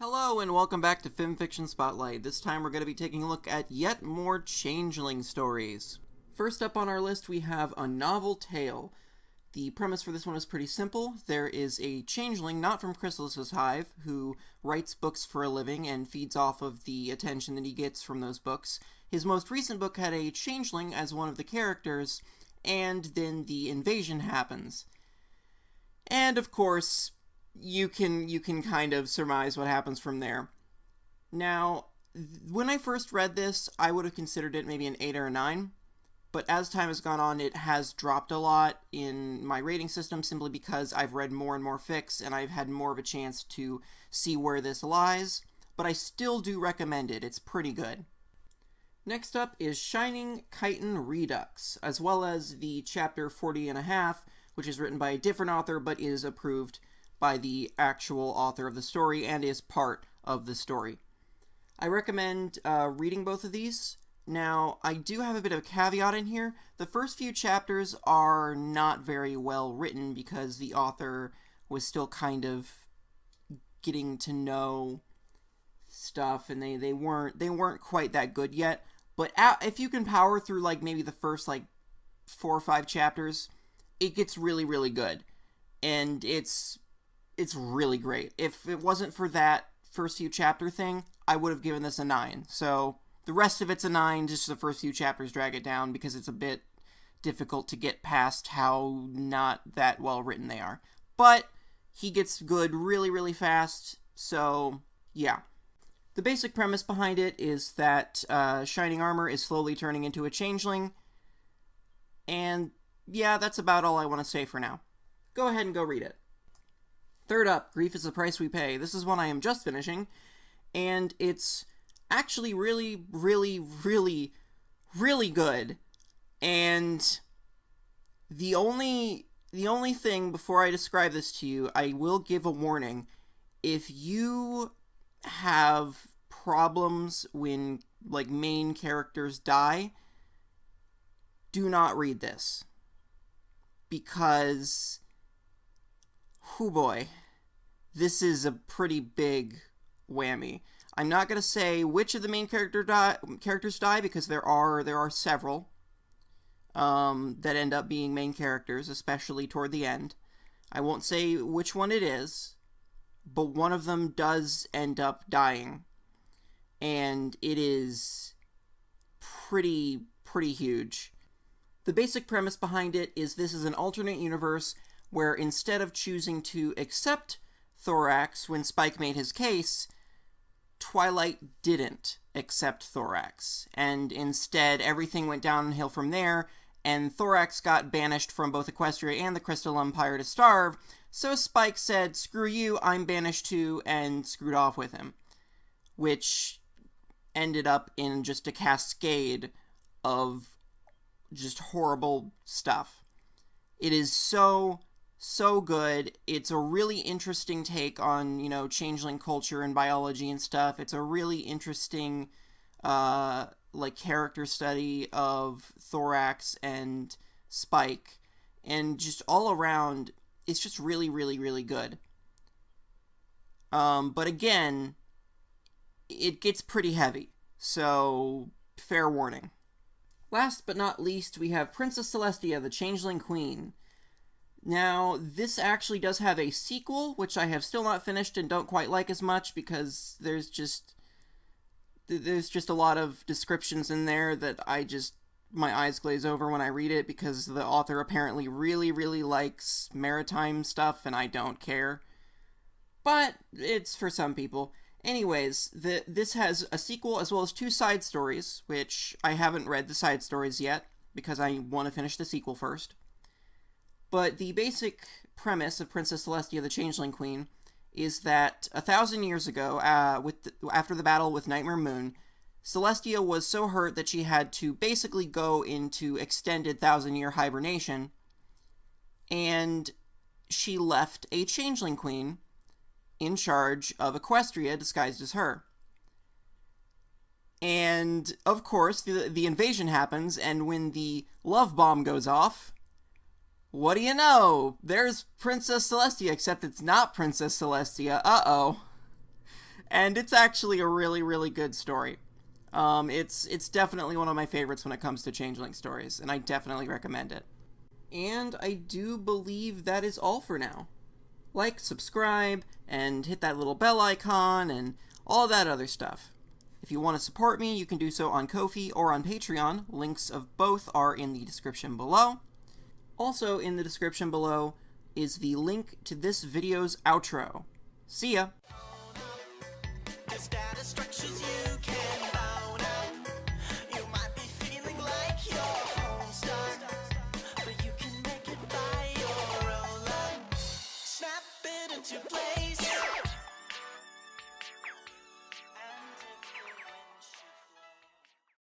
Hello and welcome back to FiMFiction Spotlight. This time we're going to be taking a look at yet more Changeling stories. First up on our list we have A Novel Tale. The premise for this one is pretty simple. There is a changeling not from Chrysalis's hive who writes books for a living and feeds off of the attention that he gets from those books. His most recent book had a changeling as one of the characters, and then the invasion happens. And of course, you can kind of surmise what happens from there. Now, when I first read this, I would have considered it maybe an 8 or a 9, but as time has gone on, it has dropped a lot in my rating system simply because I've read more and more fics, and I've had more of a chance to see where this lies, but I still do recommend it. It's pretty good. Next up is Shining Chitin Redux, as well as the chapter 40 and a half, which is written by a different author but is approved by the actual author of the story and is part of the story. I recommend reading both of these. Now, I do have a bit of a caveat in here. The first few chapters are not very well written because the author was still kind of getting to know stuff, and they weren't quite that good yet. But if you can power through like maybe the first like 4 or 5 chapters, it gets really, really good. And it's really great. If it wasn't for that first few chapter thing, I would have given this a 9. So the rest of it's a 9, just the first few chapters drag it down because it's a bit difficult to get past how not that well written they are. But he gets good really, really fast, so yeah. The basic premise behind it is that Shining Armor is slowly turning into a changeling, and yeah, that's about all I want to say for now. Go ahead and go read it. Third up, Grief is the Price We Pay. This is one I am just finishing, and it's actually really, really, really, really good. And the only thing before I describe this to you, I will give a warning. If you have problems when like main characters die, do not read this. Because, hoo boy, this is a pretty big whammy. I'm not going to say which of the main characters die because there are several that end up being main characters, especially toward the end. I won't say which one it is, but one of them does end up dying, and it is pretty huge. The basic premise behind it is this is an alternate universe where instead of choosing to accept Thorax when Spike made his case, Twilight didn't accept Thorax, and instead everything went downhill from there, and Thorax got banished from both Equestria and the Crystal Empire to starve, so Spike said, screw you, I'm banished too, and screwed off with him, which ended up in just a cascade of just horrible stuff. It is so good. It's a really interesting take on, changeling culture and biology and stuff. It's a really interesting, character study of Thorax and Spike. And just all around, it's just really, really, really good. But again, it gets pretty heavy. So, fair warning. Last but not least, we have Princess Celestia, the Changeling Queen. Now, this actually does have a sequel, which I have still not finished and don't quite like as much because there's just a lot of descriptions in there that my eyes glaze over when I read it because the author apparently really, really likes maritime stuff and I don't care. But it's for some people. Anyways, this has a sequel as well as 2 side stories, which I haven't read the side stories yet because I want to finish the sequel first. But the basic premise of Princess Celestia, the Changeling Queen, is that 1,000 years ago, after the battle with Nightmare Moon, Celestia was so hurt that she had to basically go into extended 1,000-year hibernation, and she left a Changeling Queen in charge of Equestria disguised as her. And, of course, the invasion happens, and when the love bomb goes off, what do you know? There's Princess Celestia, except it's not Princess Celestia. Uh-oh. And it's actually a really, really good story. It's definitely one of my favorites when it comes to Changeling stories, and I definitely recommend it. And I do believe that is all for now. Like, subscribe, and hit that little bell icon, and all that other stuff. If you want to support me, you can do so on Ko-fi or on Patreon. Links of both are in the description below. Also in the description below is the link to this video's outro. See ya!